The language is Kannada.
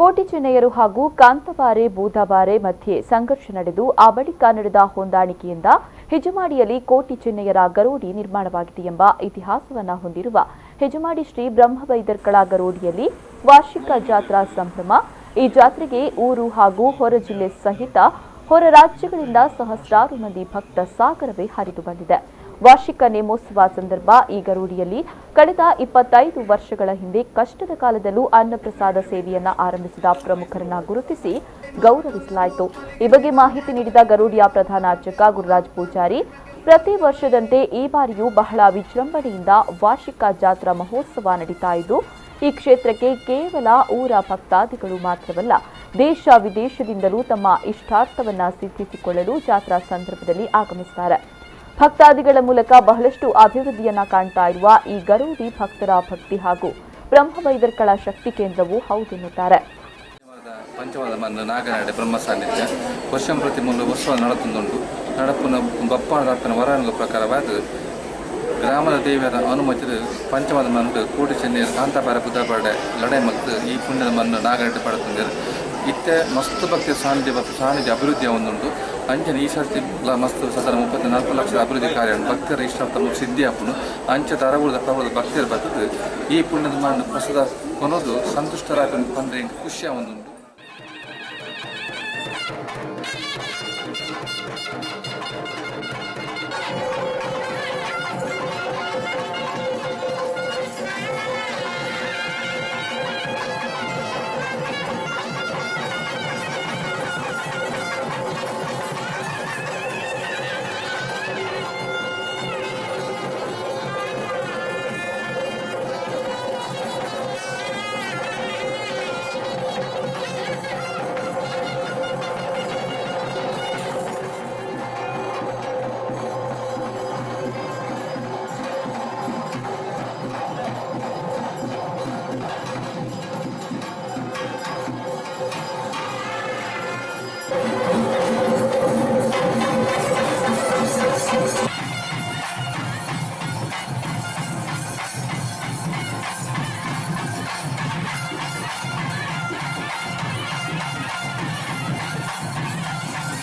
ಕೋಟಿ ಚೆನ್ನಯ್ಯರು ಹಾಗೂ ಕಾಂತಬಾರೆ ಬೂದಾಬಾರೆ ಮಧ್ಯೆ ಸಂಘರ್ಷ ನಡೆದು ಆ ಬಳಿಕ ನಡೆದ ಹೊಂದಾಣಿಕೆಯಿಂದ ಹೆಜಮಾಡಿಯಲ್ಲಿ ಕೋಟಿ ಚೆನ್ನಯ್ಯರ ಗರೋಡಿ ನಿರ್ಮಾಣವಾಗಿದೆ ಎಂಬ ಇತಿಹಾಸವನ್ನು ಹೊಂದಿರುವ ಹೆಜಮಾಡಿ ಶ್ರೀ ಬ್ರಹ್ಮವೈದರ್ಕಳ ಗರೋಡಿಯಲ್ಲಿ ವಾರ್ಷಿಕ ಜಾತ್ರಾ ಸಂಭ್ರಮ. ಈ ಜಾತ್ರೆಗೆ ಊರು ಹಾಗೂ ಹೊರ ಜಿಲ್ಲೆ ಸಹಿತ ಹೊರ ರಾಜ್ಯಗಳಿಂದ ಸಹಸ್ರಾರು ಮಂದಿ ಭಕ್ತ ಸಾಗರವೇ ಹರಿದು ಬಂದಿದೆ. ವಾರ್ಷಿಕ ನೇಮೋತ್ಸವ ಸಂದರ್ಭ ಈ ಗರೋಡಿಯಲ್ಲಿ ಕಳೆದ 25 ವರ್ಷಗಳ ಹಿಂದೆ ಕಷ್ಟದ ಕಾಲದಲ್ಲೂ ಅನ್ನಪ್ರಸಾದ ಸೇವೆಯನ್ನ ಆರಂಭಿಸಿದ ಪ್ರಮುಖರನ್ನ ಗುರುತಿಸಿ ಗೌರವಿಸಲಾಯಿತು. ಈ ಬಗ್ಗೆ ಮಾಹಿತಿ ನೀಡಿದ ಗರೋಡಿಯ ಪ್ರಧಾನ ಅರ್ಚಕ ಗುರುರಾಜ್ ಪೂಜಾರಿ, ಪ್ರತಿ ವರ್ಷದಂತೆ ಈ ಬಾರಿಯೂ ಬಹಳ ವಿಜೃಂಭಣೆಯಿಂದ ವಾರ್ಷಿಕ ಜಾತ್ರಾ ಮಹೋತ್ಸವ ನಡೀತಾ ಇದ್ದು, ಈ ಕ್ಷೇತ್ರಕ್ಕೆ ಕೇವಲ ಊರ ಭಕ್ತಾದಿಗಳು ಮಾತ್ರವಲ್ಲ, ದೇಶ ವಿದೇಶದಿಂದಲೂ ತಮ್ಮ ಇಷ್ಟಾರ್ಥವನ್ನ ಸಿದ್ಧಿಸಿಕೊಳ್ಳಲು ಜಾತ್ರಾ ಸಂದರ್ಭದಲ್ಲಿ ಆಗಮಿಸುತ್ತಾರೆ. ಭಕ್ತಾದಿಗಳ ಮೂಲಕ ಬಹಳಷ್ಟು ಅಭಿವೃದ್ಧಿಯನ್ನ ಕಾಣ್ತಾ ಇರುವ ಈ ಗರೋಡಿ ಭಕ್ತರ ಭಕ್ತಿ ಹಾಗೂ ಬ್ರಹ್ಮವೈದರ್ಕಳ ಶಕ್ತಿ ಕೇಂದ್ರವೂ ಹೌದೆನ್ನುತ್ತಾರೆ. ಪಂಚಮದ ಮಣ್ಣು ನಾಗನಾಡೆ ಬ್ರಹ್ಮ ಸಾನ್ನಿಧ್ಯ ವರ್ಷಂ ಪ್ರತಿ ಮುನ್ನ ಉತ್ಸವ ನಡತುಂದುಂಟು ನಡಪುನ ಬಪ್ಪನ ದಪ್ಪನ ವರಾಂಗ ಪ್ರಕಾರವಾದ ಗ್ರಾಮದ ದೇವಿಯರ ಅನುಮತಿ ಪಂಚಮದ ಮಣ್ಣು ಕೋಟಿ ಚೆನ್ನಯ್ಯರು ಕಾಂತಬಾರೆ ಬೂದಾಬಾರೆ ಲಡೆ ಮತ್ತು ಈ ಪುಣ್ಯದ ಮಣ್ಣು ನಾಗನಾಡೆ ಪಡುತ್ತಿದ್ದಾರೆ. ಇತ್ತೆ ಮಸ್ತ್ ಭಕ್ತಿ ಸಾನ್ನಿಧ್ಯ ಅಭಿವೃದ್ಧಿ ಒಂದುಂಟು ಅಂಚನೆ ಈ ಸರ್ತಿ ಮಸ್ತ್ ಸದನ 34 ಲಕ್ಷದ ಅಭಿವೃದ್ಧಿ ಕಾರ್ಯ ಭಕ್ತರ ಇಷ್ಟ ಸಿದ್ಧಿ ಹಾಪುನು ಅಂಚೆ ದರಗುಳದ ಪ್ರಭುದ ಭಕ್ತಿಯರ ಬರ್ತದೆ. ಈ ಪುಣ್ಯದ ಮಣ್ಣು ಹೊಸದ ಕೊನೋದು ಸಂತುಷ್ಟರಾಗ ಬಂದರೆ ಖುಷಿಯ ಒಂದುಂಟು.